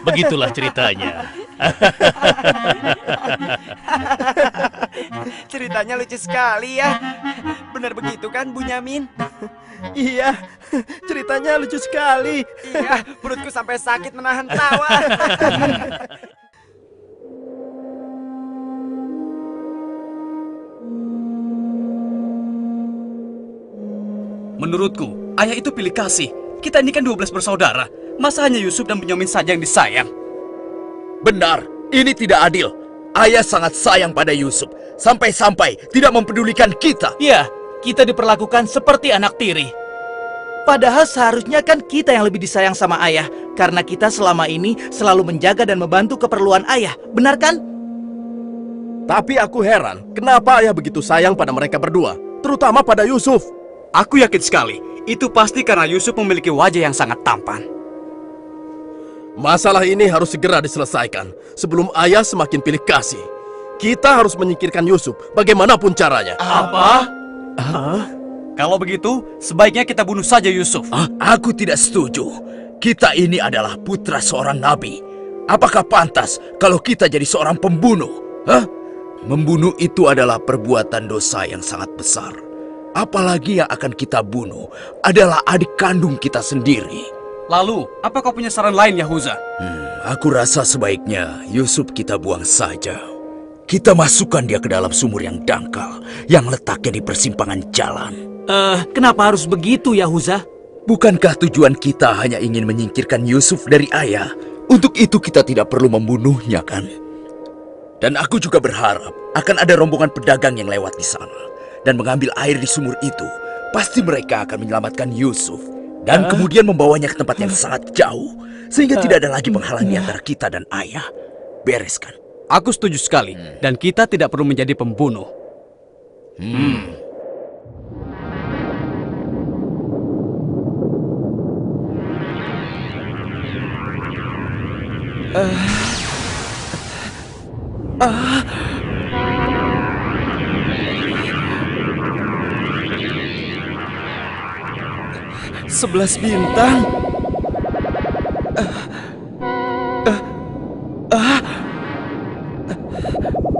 Begitulah ceritanya. Ceritanya lucu sekali ya. Benar begitu kan, Bunyamin? Iya, ceritanya lucu sekali. Iya, perutku sampai sakit menahan tawa. Menurutku, ayah itu pilih kasih. Kita ini kan 12 bersaudara. Masa hanya Yusuf dan Bunyamin saja yang disayang? Benar, ini tidak adil. Ayah sangat sayang pada Yusuf, sampai-sampai tidak mempedulikan kita. Ya, kita diperlakukan seperti anak tiri. Padahal seharusnya kan kita yang lebih disayang sama ayah, karena kita selama ini selalu menjaga dan membantu keperluan ayah, benar kan? Tapi aku heran, kenapa ayah begitu sayang pada mereka berdua, terutama pada Yusuf. Aku yakin sekali, itu pasti karena Yusuf memiliki wajah yang sangat tampan. Masalah ini harus segera diselesaikan sebelum ayah semakin pilih kasih. Kita harus menyingkirkan Yusuf bagaimanapun caranya. Apa? Kalau begitu, sebaiknya kita bunuh saja Yusuf. Aku tidak setuju. Kita ini adalah putra seorang nabi. Apakah pantas kalau kita jadi seorang pembunuh? Membunuh itu adalah perbuatan dosa yang sangat besar. Apalagi yang akan kita bunuh adalah adik kandung kita sendiri. Lalu, apa kau punya saran lain, Yahuza? Aku rasa sebaiknya Yusuf kita buang saja. Kita masukkan dia ke dalam sumur yang dangkal, yang letaknya di persimpangan jalan. Kenapa harus begitu, Yahuza? Bukankah tujuan kita hanya ingin menyingkirkan Yusuf dari ayah? Untuk itu kita tidak perlu membunuhnya, kan? Dan aku juga berharap akan ada rombongan pedagang yang lewat di sana dan mengambil air di sumur itu. Pasti mereka akan menyelamatkan Yusuf dan kemudian membawanya ke tempat yang sangat jauh, sehingga tidak ada lagi penghalang di antara kita dan ayah. Beres kan? Aku setuju sekali, dan kita tidak perlu menjadi pembunuh. Sebelas bintang.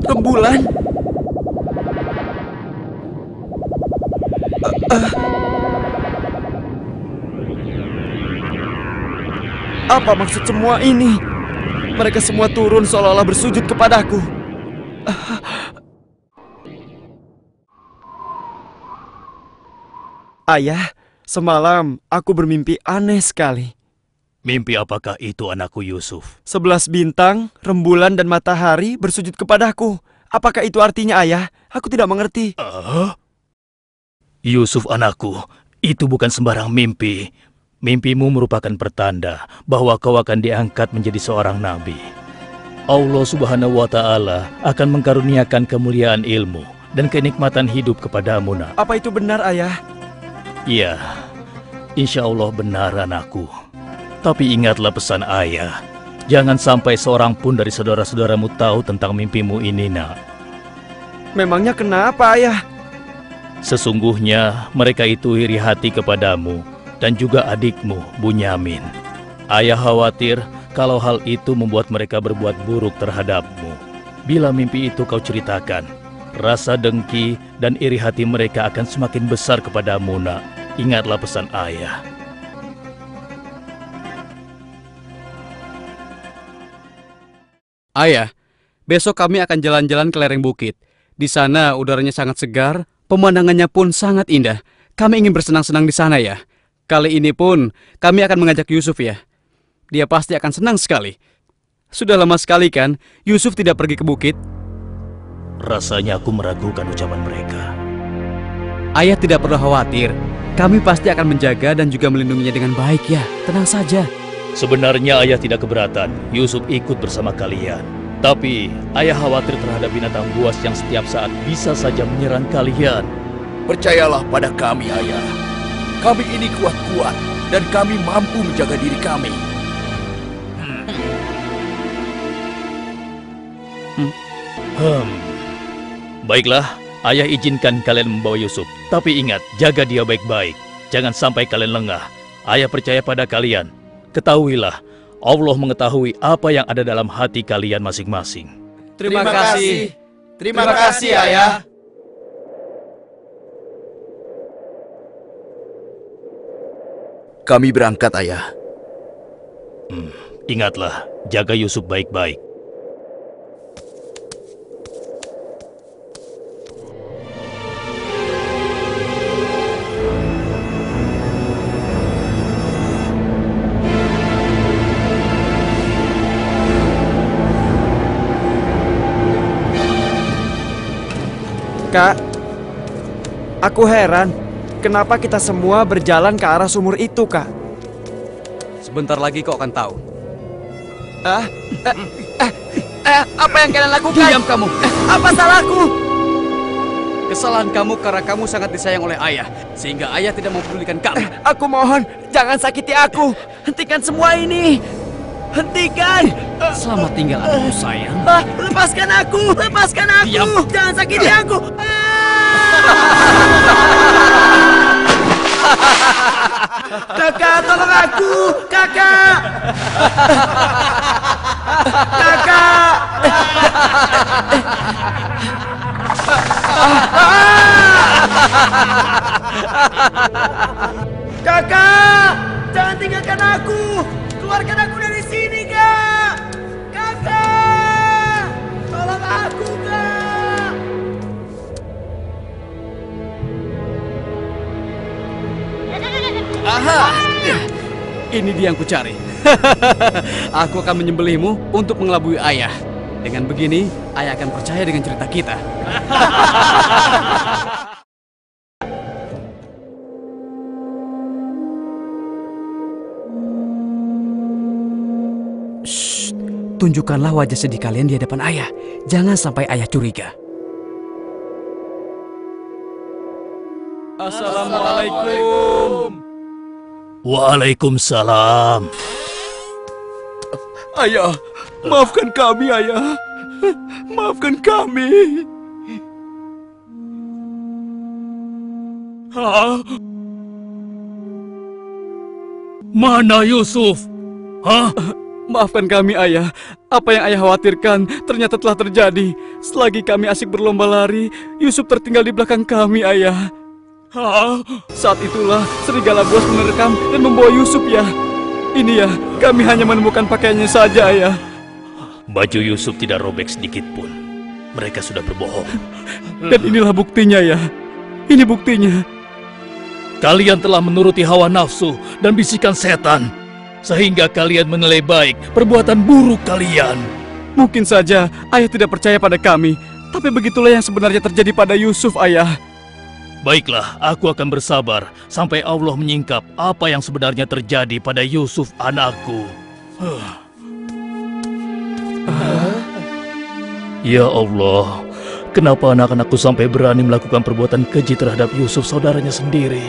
Rembulan. Apa maksud semua ini? Mereka semua turun seolah-olah bersujud kepadaku. Ayah, semalam aku bermimpi aneh sekali. Mimpi apakah itu, anakku Yusuf? 11 bintang, rembulan dan matahari bersujud kepadaku. Apakah itu artinya, ayah? Aku tidak mengerti. Yusuf anakku, itu bukan sembarang mimpi. Mimpimu merupakan pertanda bahwa kau akan diangkat menjadi seorang nabi. Allah Subhanahu wa Ta'ala akan mengkaruniakan kemuliaan ilmu dan kenikmatan hidup kepadamu, nak. Apa itu benar, ayah? Iya, insya Allah benar, anakku. Tapi ingatlah pesan ayah. Jangan sampai seorang pun dari saudara-saudaramu tahu tentang mimpimu ini, nak. Memangnya kenapa, ayah? Sesungguhnya mereka itu iri hati kepadamu dan juga adikmu, Bunyamin. Ayah khawatir kalau hal itu membuat mereka berbuat buruk terhadapmu. Bila mimpi itu kau ceritakan, rasa dengki dan iri hati mereka akan semakin besar kepadamu, nak. Ingatlah pesan ayah. Ayah, besok kami akan jalan-jalan ke lereng bukit. Di sana udaranya sangat segar, pemandangannya pun sangat indah. Kami ingin bersenang-senang di sana, ya. Kali ini pun kami akan mengajak Yusuf, ya. Dia pasti akan senang sekali. Sudah lama sekali kan Yusuf tidak pergi ke bukit. Rasanya aku meragukan ucapan mereka. Ayah tidak perlu khawatir. Kami pasti akan menjaga dan juga melindunginya dengan baik, ya. Tenang saja. Sebenarnya ayah tidak keberatan Yusuf ikut bersama kalian. Tapi ayah khawatir terhadap binatang buas yang setiap saat bisa saja menyerang kalian. Percayalah pada kami, ayah. Kami ini kuat-kuat dan kami mampu menjaga diri kami. Baiklah, ayah izinkan kalian membawa Yusuf. Tapi ingat, jaga dia baik-baik. Jangan sampai kalian lengah. Ayah percaya pada kalian. Ketahuilah, Allah mengetahui apa yang ada dalam hati kalian masing-masing. Terima kasih. Terima kasih, Ayah. Kami berangkat, Ayah. Ingatlah, jaga Yusuf baik-baik. Kak, aku heran, kenapa kita semua berjalan ke arah sumur itu, Kak? Sebentar lagi kau akan tahu. Apa yang kalian lakukan? Diam kamu. Apa salahku? Kesalahan kamu karena kamu sangat disayang oleh ayah, sehingga ayah tidak mempedulikan kamu. Aku mohon, jangan sakiti aku. Hentikan semua ini. Hentikan. Selamat tinggal anakku sayang. Lepaskan aku. Lepaskan aku. Diam. Jangan sakiti aku. Kakak, tolong aku. Kakak. Kakak. Kakak, jangan tinggalkan aku. Keluarkan aku dari sini, Kak. Kakak, tolong aku, Kak. Aha! Ini dia yang kucari. Aku akan menyembelihmu untuk mengelabui ayah. Dengan begini, ayah akan percaya dengan cerita kita. Shh, tunjukkanlah wajah sedih kalian di hadapan ayah. Jangan sampai ayah curiga. Assalamualaikum. Waalaikumsalam. Ayah, maafkan kami, Ayah. Maafkan kami. Mana Yusuf? Hah? Maafkan kami, ayah. Apa yang ayah khawatirkan ternyata telah terjadi. Selagi kami asik berlomba lari, Yusuf tertinggal di belakang kami, ayah. Saat itulah serigala buas menerkam dan membawa Yusuf, ya. Ini ya, kami hanya menemukan pakaiannya saja, ayah. Baju Yusuf tidak robek sedikit pun. Mereka sudah berbohong. Dan inilah buktinya, ya. Ini buktinya. Kalian telah menuruti hawa nafsu dan bisikan setan, sehingga kalian menilai baik perbuatan buruk kalian. Mungkin saja ayah tidak percaya pada kami, tapi begitulah yang sebenarnya terjadi pada Yusuf, ayah. Baiklah, aku akan bersabar sampai Allah menyingkap apa yang sebenarnya terjadi pada Yusuf anakku. Ya Allah, kenapa anak-anakku sampai berani melakukan perbuatan keji terhadap Yusuf saudaranya sendiri?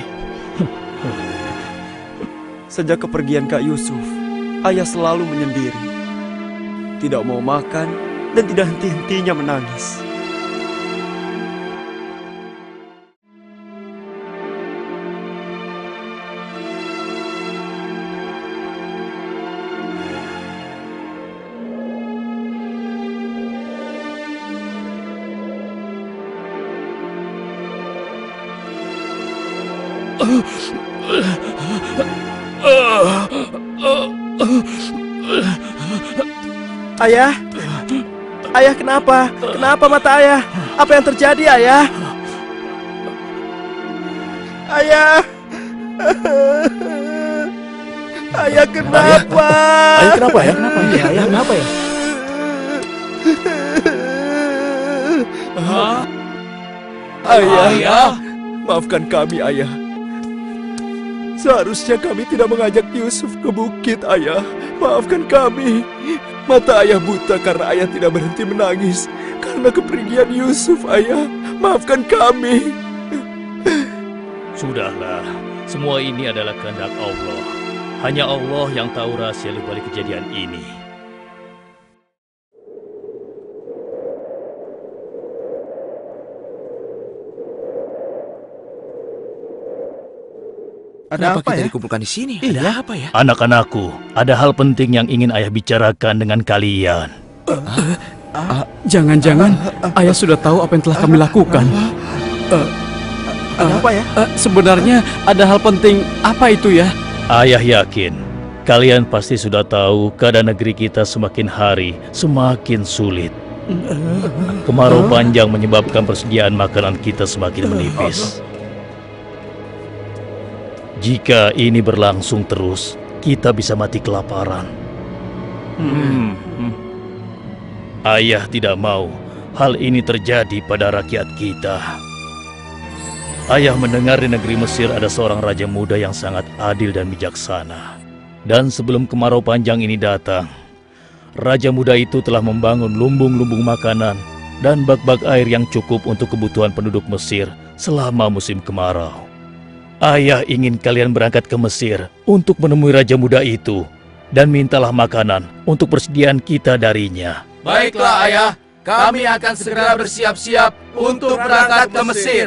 Sejak kepergian Kak Yusuf, ayah selalu menyendiri. Tidak mau makan dan tidak henti-hentinya menangis. Ayah? Ayah kenapa? Kenapa mata ayah? Apa yang terjadi, ayah? Ayah! Ayah kenapa? Ayah kenapa ya? Kenapa ya? Ayah kenapa ya? Ayah, maafkan kami, ayah. Seharusnya kami tidak mengajak Yusuf ke bukit, ayah. Maafkan kami. Mata ayah buta karena ayah tidak berhenti menangis karena kepergian Yusuf, ayah. Maafkan kami. Sudahlah, semua ini adalah kehendak Allah. Hanya Allah yang tahu rahasia di balik kejadian ini. Kenapa apa kita ya? dikumpulkan di sini? Iya. Ada apa ya? Anak-anakku, ada hal penting yang ingin ayah bicarakan dengan kalian. Jangan-jangan ayah sudah tahu apa yang telah kami lakukan. Ada apa ya? Sebenarnya ada hal penting apa itu ya? Ayah yakin kalian pasti sudah tahu keadaan negeri kita semakin hari semakin sulit. Kemarau panjang menyebabkan persediaan makanan kita semakin menipis. Jika ini berlangsung terus, kita bisa mati kelaparan. Ayah tidak mau hal ini terjadi pada rakyat kita. Ayah mendengar di negeri Mesir ada seorang raja muda yang sangat adil dan bijaksana. Dan sebelum kemarau panjang ini datang, raja muda itu telah membangun lumbung-lumbung makanan dan bak-bak air yang cukup untuk kebutuhan penduduk Mesir selama musim kemarau. Ayah ingin kalian berangkat ke Mesir untuk menemui raja muda itu dan mintalah makanan untuk persediaan kita darinya. Baiklah ayah, kami akan segera bersiap-siap untuk berangkat ke Mesir.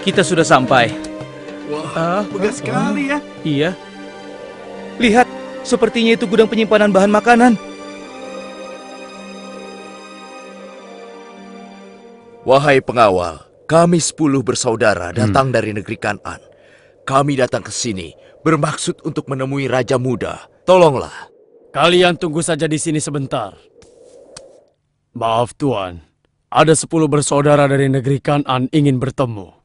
Kita sudah sampai. Wah, megah sekali ya. Iya. Lihat, sepertinya itu gudang penyimpanan bahan makanan. Wahai pengawal, kami 10 bersaudara datang dari negeri Kan'an. Kami datang ke sini bermaksud untuk menemui Raja Muda. Tolonglah. Kalian tunggu saja di sini sebentar. Maaf Tuan, ada 10 bersaudara dari negeri Kan'an ingin bertemu.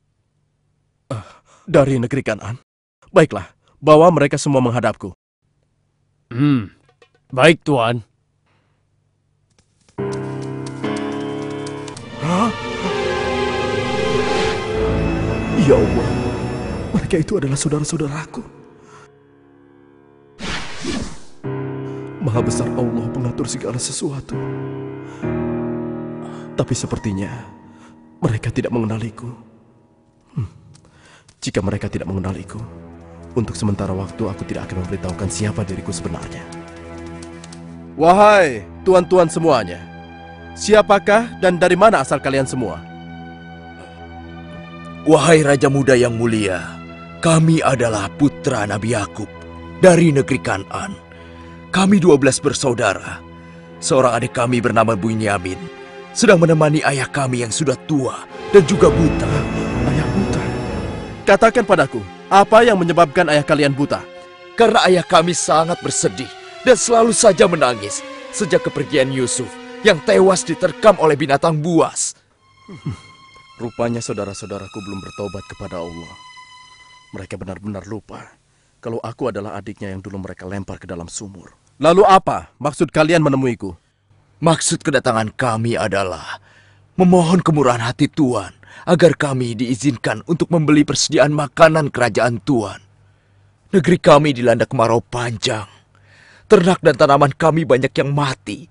Dari negeri Kan'an? Baiklah, bawa mereka semua menghadapku. Baik Tuan. Ya Allah, mereka itu adalah saudara-saudaraku. Maha besar Allah pengatur segala sesuatu. Tapi sepertinya mereka tidak mengenaliku. Jika mereka tidak mengenaliku, untuk sementara waktu aku tidak akan memberitahukan siapa diriku sebenarnya. Wahai tuan-tuan semuanya, siapakah dan dari mana asal kalian semua? Wahai Raja Muda yang mulia, kami adalah putra Nabi Yakub dari negeri Kan'an. Kami 12 bersaudara. Seorang adik kami bernama Bunyamin sedang menemani ayah kami yang sudah tua dan juga buta. Ayah buta? Katakan padaku, apa yang menyebabkan ayah kalian buta? Karena ayah kami sangat bersedih dan selalu saja menangis sejak kepergian Yusuf yang tewas diterkam oleh binatang buas. Rupanya saudara-saudaraku belum bertobat kepada Allah. Mereka benar-benar lupa kalau aku adalah adiknya yang dulu mereka lempar ke dalam sumur. Lalu apa maksud kalian menemuiku? Maksud kedatangan kami adalah memohon kemurahan hati Tuan agar kami diizinkan untuk membeli persediaan makanan kerajaan Tuan. Negeri kami dilanda kemarau panjang. Ternak dan tanaman kami banyak yang mati.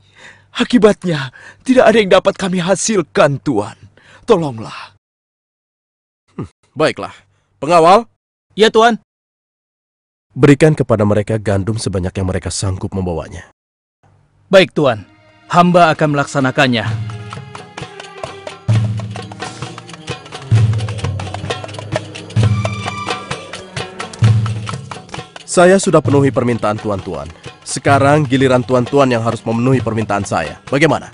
Akibatnya tidak ada yang dapat kami hasilkan, Tuan. Tolonglah. Baiklah, pengawal. Ya Tuan. Berikan kepada mereka gandum sebanyak yang mereka sanggup membawanya. Baik Tuan, hamba akan melaksanakannya. Saya sudah penuhi permintaan tuan-tuan. Sekarang giliran tuan-tuan yang harus memenuhi permintaan saya. Bagaimana?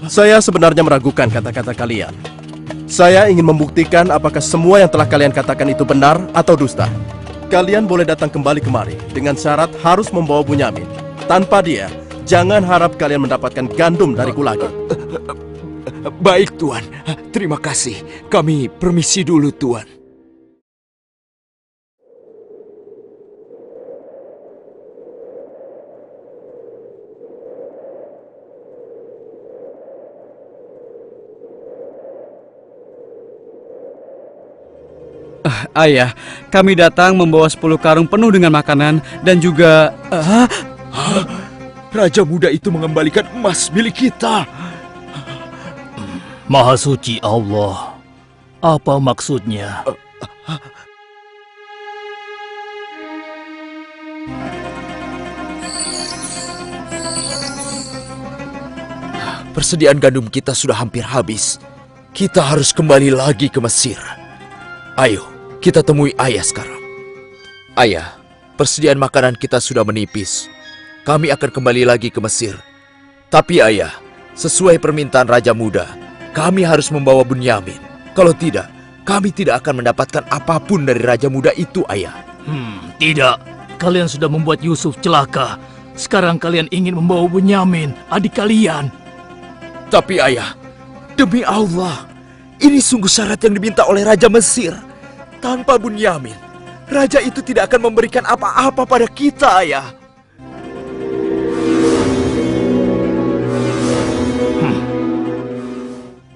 Saya sebenarnya meragukan kata-kata kalian. Saya ingin membuktikan apakah semua yang telah kalian katakan itu benar atau dusta. Kalian boleh datang kembali kemari dengan syarat harus membawa Bunyamin. Tanpa dia, jangan harap kalian mendapatkan gandum dariku lagi. Baik, Tuan. Terima kasih. Kami permisi dulu, Tuan. Ayah, kami datang membawa 10 karung penuh dengan makanan dan juga... Raja muda itu mengembalikan emas milik kita. Maha suci Allah. Apa maksudnya? Persediaan gandum kita sudah hampir habis. Kita harus kembali lagi ke Mesir. Ayo, kita temui ayah sekarang. Ayah, persediaan makanan kita sudah menipis. Kami akan kembali lagi ke Mesir. Tapi ayah, sesuai permintaan Raja Muda, kami harus membawa Bunyamin. Kalau tidak, kami tidak akan mendapatkan apapun dari Raja Muda itu, ayah. Tidak. Kalian sudah membuat Yusuf celaka. Sekarang kalian ingin membawa Bunyamin, adik kalian. Tapi ayah, demi Allah, ini sungguh syarat yang diminta oleh Raja Mesir. Tanpa Bunyamin, Raja itu tidak akan memberikan apa-apa pada kita, ayah.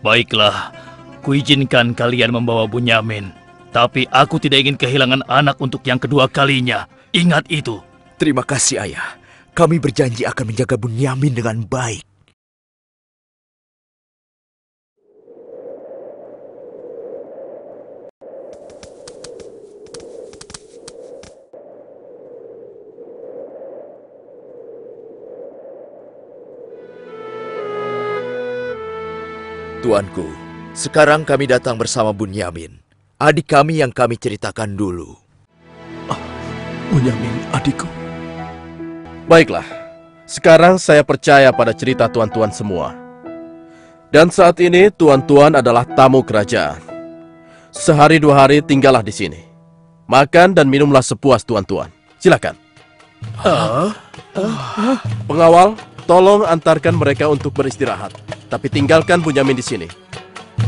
Baiklah, kuizinkan kalian membawa Bunyamin. Tapi aku tidak ingin kehilangan anak untuk yang kedua kalinya. Ingat itu. Terima kasih, ayah. Kami berjanji akan menjaga Bunyamin dengan baik. Tuanku, sekarang kami datang bersama Bunyamin, adik kami yang kami ceritakan dulu. Bunyamin, adikku. Baiklah, sekarang saya percaya pada cerita tuan-tuan semua. Dan saat ini tuan-tuan adalah tamu kerajaan. Sehari 2 hari tinggallah di sini. Makan dan minumlah sepuas tuan-tuan. Silakan. Pengawal, tolong antarkan mereka untuk beristirahat. Tapi tinggalkan Bunyamin di sini.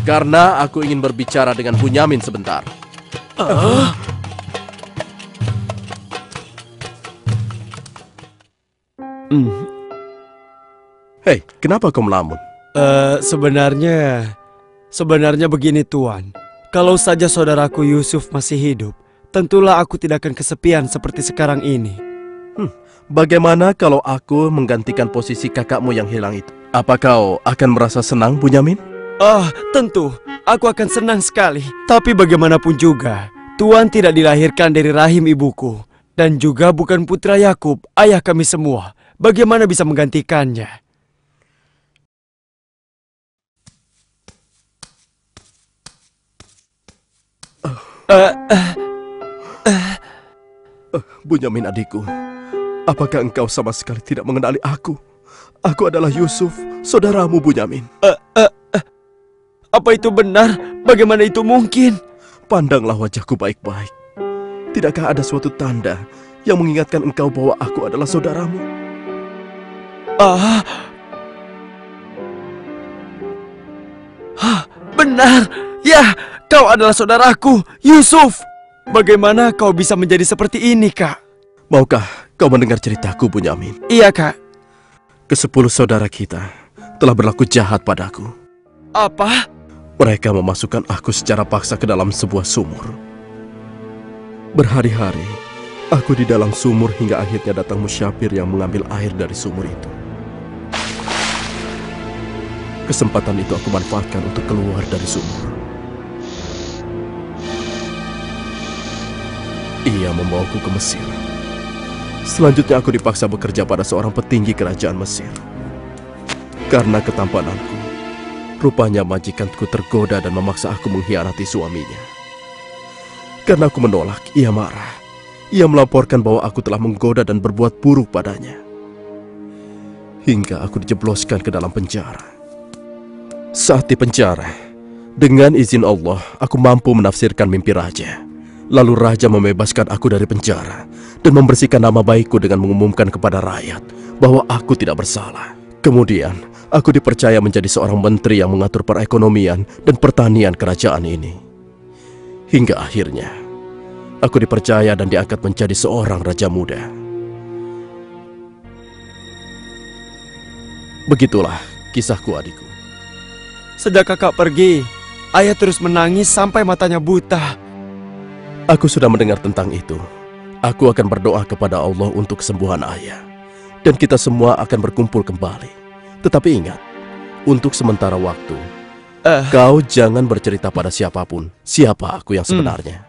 Karena aku ingin berbicara dengan Bunyamin sebentar. Hei, kenapa kau melamun? Sebenarnya begini Tuan. Kalau saja saudaraku Yusuf masih hidup, tentulah aku tidak akan kesepian seperti sekarang ini. Bagaimana kalau aku menggantikan posisi kakakmu yang hilang itu? Apa kau akan merasa senang, Bunyamin? Tentu. Aku akan senang sekali. Tapi bagaimanapun juga, Tuan tidak dilahirkan dari rahim ibuku. Dan juga bukan putra Yakub, ayah kami semua. Bagaimana bisa menggantikannya? Bunyamin adikku, apakah engkau sama sekali tidak mengenali aku? Aku adalah Yusuf, saudaramu Bunyamin. Apa itu benar? Bagaimana itu mungkin? Pandanglah wajahku baik-baik. Tidakkah ada suatu tanda yang mengingatkan engkau bahwa aku adalah saudaramu? Benar. Ya, kau adalah saudaraku, Yusuf. Bagaimana kau bisa menjadi seperti ini, Kak? Maukah kau mendengar ceritaku, Bunyamin? Iya, Kak. Ke-10 saudara kita telah berlaku jahat padaku. Apa? Mereka memasukkan aku secara paksa ke dalam sebuah sumur. Berhari-hari, aku di dalam sumur hingga akhirnya datang musyafir yang mengambil air dari sumur itu. Kesempatan itu aku manfaatkan untuk keluar dari sumur. Ia membawaku ke Mesir. Selanjutnya aku dipaksa bekerja pada seorang petinggi kerajaan Mesir. Karena ketampananku, rupanya majikanku tergoda dan memaksa aku mengkhianati suaminya. Karena aku menolak, ia marah. Ia melaporkan bahwa aku telah menggoda dan berbuat buruk padanya. Hingga aku dijebloskan ke dalam penjara. Saat di penjara, dengan izin Allah, aku mampu menafsirkan mimpi raja. Lalu raja membebaskan aku dari penjara dan membersihkan nama baikku dengan mengumumkan kepada rakyat bahwa aku tidak bersalah. Kemudian, aku dipercaya menjadi seorang menteri yang mengatur perekonomian dan pertanian kerajaan ini. Hingga akhirnya, aku dipercaya dan diangkat menjadi seorang raja muda. Begitulah kisahku, adikku. Sejak kakak pergi, ayah terus menangis sampai matanya buta. Aku sudah mendengar tentang itu. Aku akan berdoa kepada Allah untuk kesembuhan ayah. Dan kita semua akan berkumpul kembali. Tetapi ingat, untuk sementara waktu, Kau jangan bercerita pada siapapun siapa aku yang sebenarnya.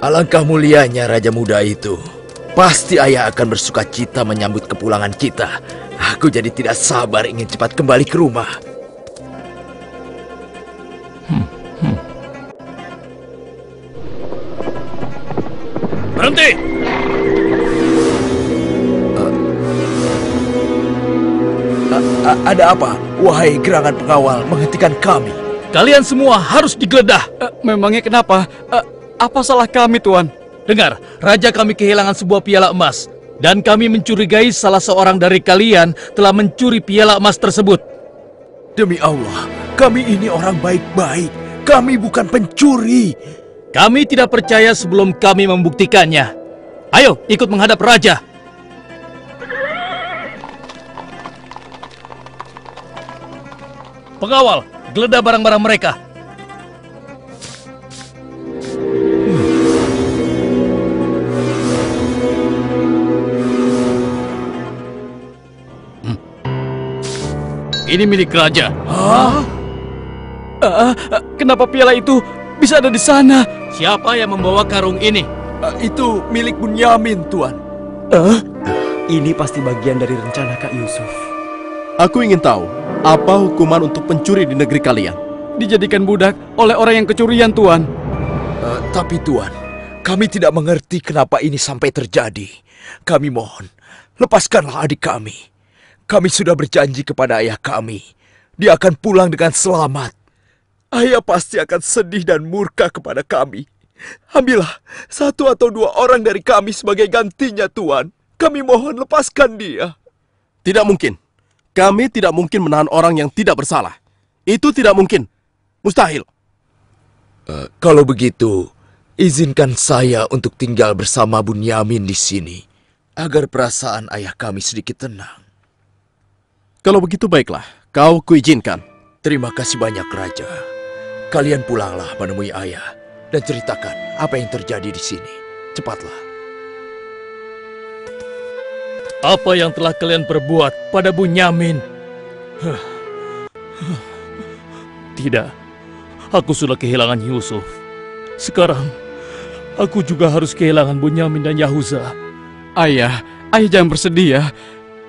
Alangkah mulianya Raja Muda itu. Pasti ayah akan bersuka cita menyambut kepulangan kita. Aku jadi tidak sabar ingin cepat kembali ke rumah. Berhenti! Ada apa? Wahai gerangan pengawal, menghentikan kami. Kalian semua harus digeledah. Memangnya kenapa? Apa salah kami, Tuan? Dengar, Raja kami kehilangan sebuah piala emas. Dan kami mencurigai salah seorang dari kalian telah mencuri piala emas tersebut. Demi Allah, kami ini orang baik-baik. Kami bukan pencuri. Kami tidak percaya sebelum kami membuktikannya. Ayo, ikut menghadap Raja. Pengawal, geledah barang-barang mereka. Ini milik Raja. Kenapa piala itu bisa ada di sana? Siapa yang membawa karung ini? Itu milik Bunyamin, Tuan. Ini pasti bagian dari rencana Kak Yusuf. Aku ingin tahu, apa hukuman untuk pencuri di negeri kalian? Dijadikan budak oleh orang yang kecurian, Tuan. Tapi Tuan, kami tidak mengerti kenapa ini sampai terjadi. Kami mohon, lepaskanlah adik kami. Kami sudah berjanji kepada ayah kami. Dia akan pulang dengan selamat. Ayah pasti akan sedih dan murka kepada kami. Ambillah 1 atau 2 orang dari kami sebagai gantinya, Tuan. Kami mohon lepaskan dia. Tidak mungkin. Kami tidak mungkin menahan orang yang tidak bersalah. Itu tidak mungkin. Mustahil. Kalau begitu, izinkan saya untuk tinggal bersama Bunyamin di sini, agar perasaan ayah kami sedikit tenang. Kalau begitu baiklah, kau kuizinkan. Terima kasih banyak, Raja. Kalian pulanglah menemui ayah dan ceritakan apa yang terjadi di sini. Cepatlah. Apa yang telah kalian perbuat pada Bunyamin? Tidak, aku sudah kehilangan Yusuf. Sekarang, aku juga harus kehilangan Bunyamin dan Yahuza. Ayah jangan bersedih ya.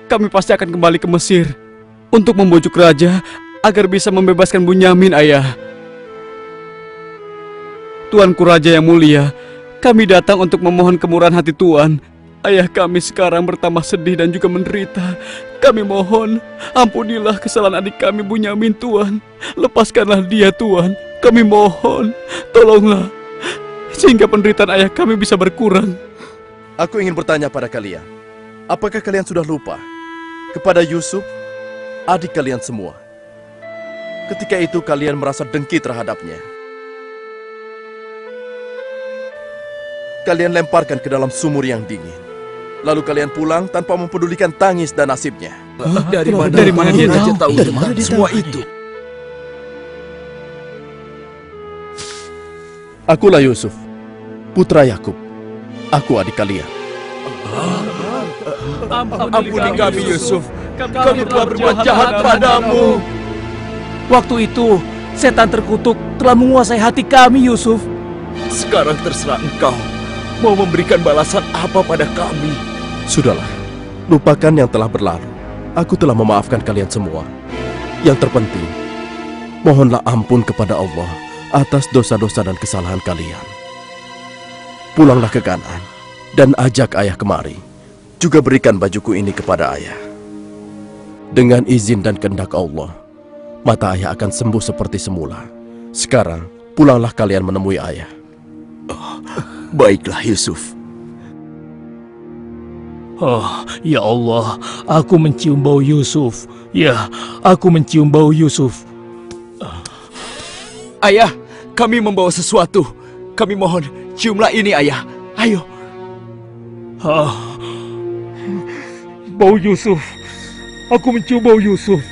Kami pasti akan kembali ke Mesir untuk membujuk Raja agar bisa membebaskan Bunyamin, Ayah. Tuanku Raja yang mulia, kami datang untuk memohon kemurahan hati Tuan. Ayah kami sekarang bertambah sedih dan juga menderita. Kami mohon, ampunilah kesalahan adik kami Bunyamin, Tuan. Lepaskanlah dia, Tuan. Kami mohon, tolonglah, sehingga penderitaan ayah kami bisa berkurang. Aku ingin bertanya pada kalian, apakah kalian sudah lupa kepada Yusuf, adik kalian semua? Ketika itu kalian merasa dengki terhadapnya. Kalian lemparkan ke dalam sumur yang dingin. Lalu kalian pulang tanpa mempedulikan tangis dan nasibnya. Dari mana dia tahu tentang semua itu? Akulah Yusuf, putra Yakub. Aku adik kalian. Ampuni kami, Yusuf. Kami telah berbuat jahat padamu. Waktu itu, setan terkutuk telah menguasai hati kami, Yusuf. Sekarang terserah engkau mau memberikan balasan apa pada kami. Sudahlah, lupakan yang telah berlalu. Aku telah memaafkan kalian semua. Yang terpenting, mohonlah ampun kepada Allah atas dosa-dosa dan kesalahan kalian. Pulanglah ke Kanaan dan ajak ayah kemari. Juga berikan bajuku ini kepada ayah. Dengan izin dan kehendak Allah, mata ayah akan sembuh seperti semula. Sekarang, pulanglah kalian menemui ayah. Baiklah, Yusuf. Oh, ya Allah, aku mencium bau Yusuf. Ya, aku mencium bau Yusuf. Ayah, kami membawa sesuatu. Kami mohon, ciumlah ini, ayah. Ayo. Bau Yusuf. Aku mencium bau Yusuf.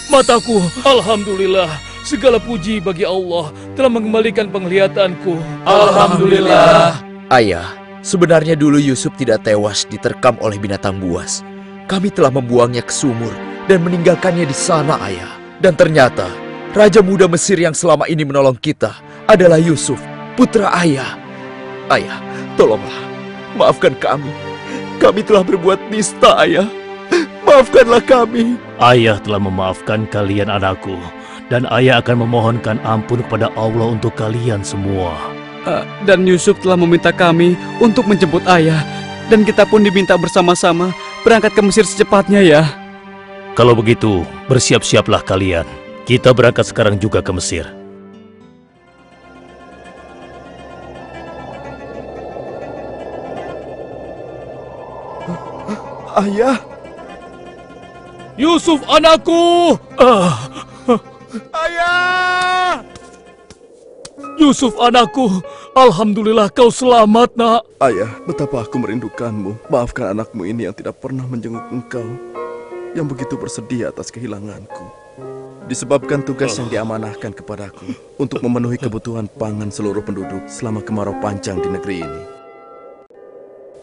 Mataku, alhamdulillah. Segala puji bagi Allah. telah mengembalikan penglihatanku. Alhamdulillah. Ayah, sebenarnya dulu Yusuf tidak tewas diterkam oleh binatang buas. Kami telah membuangnya ke sumur dan meninggalkannya di sana, Ayah. Dan ternyata, Raja Muda Mesir yang selama ini menolong kita adalah Yusuf, putra Ayah. Ayah, tolonglah, maafkan kami. Kami telah berbuat nista, Ayah. Maafkanlah kami. Ayah telah memaafkan kalian anakku, dan ayah akan memohonkan ampun kepada Allah untuk kalian semua. Dan Yusuf telah meminta kami untuk menjemput ayah, dan kita pun diminta bersama-sama berangkat ke Mesir secepatnya ya. Kalau begitu, bersiap-siaplah kalian. Kita berangkat sekarang juga ke Mesir. Ayah! Yusuf anakku! Ayah! Yusuf anakku, alhamdulillah kau selamat, nak. Ayah, betapa aku merindukanmu. Maafkan anakmu ini yang tidak pernah menjenguk engkau, yang begitu bersedih atas kehilanganku. Disebabkan tugas yang diamanahkan kepadaku untuk memenuhi kebutuhan pangan seluruh penduduk selama kemarau panjang di negeri ini.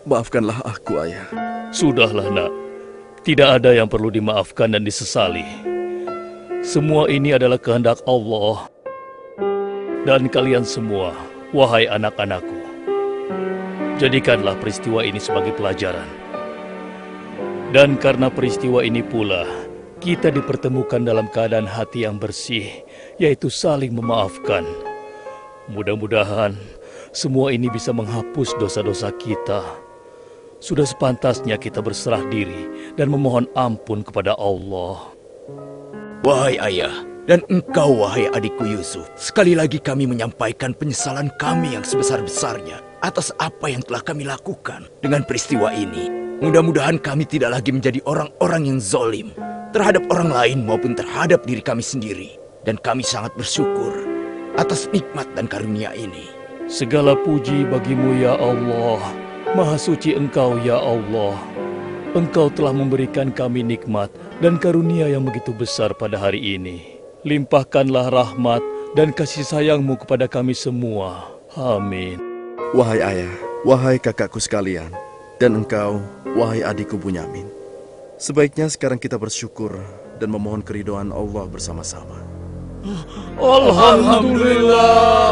Maafkanlah aku, Ayah. Sudahlah, nak. Tidak ada yang perlu dimaafkan dan disesali. Semua ini adalah kehendak Allah. Dan kalian semua, wahai anak-anakku, jadikanlah peristiwa ini sebagai pelajaran. Dan karena peristiwa ini pula, kita dipertemukan dalam keadaan hati yang bersih, yaitu saling memaafkan. Mudah-mudahan semua ini bisa menghapus dosa-dosa kita. Sudah sepantasnya kita berserah diri dan memohon ampun kepada Allah. Wahai ayah, dan engkau wahai adikku Yusuf, sekali lagi kami menyampaikan penyesalan kami yang sebesar-besarnya atas apa yang telah kami lakukan dengan peristiwa ini. Mudah-mudahan kami tidak lagi menjadi orang-orang yang zalim terhadap orang lain maupun terhadap diri kami sendiri. Dan kami sangat bersyukur atas nikmat dan karunia ini. Segala puji bagimu ya Allah. Maha suci Engkau ya Allah. Engkau telah memberikan kami nikmat dan karunia yang begitu besar pada hari ini. Limpahkanlah rahmat dan kasih sayang-Mu kepada kami semua. Amin. Wahai ayah, wahai kakakku sekalian, dan engkau, wahai adikku Bunyamin. Sebaiknya sekarang kita bersyukur dan memohon keridhaan Allah bersama-sama. Alhamdulillah.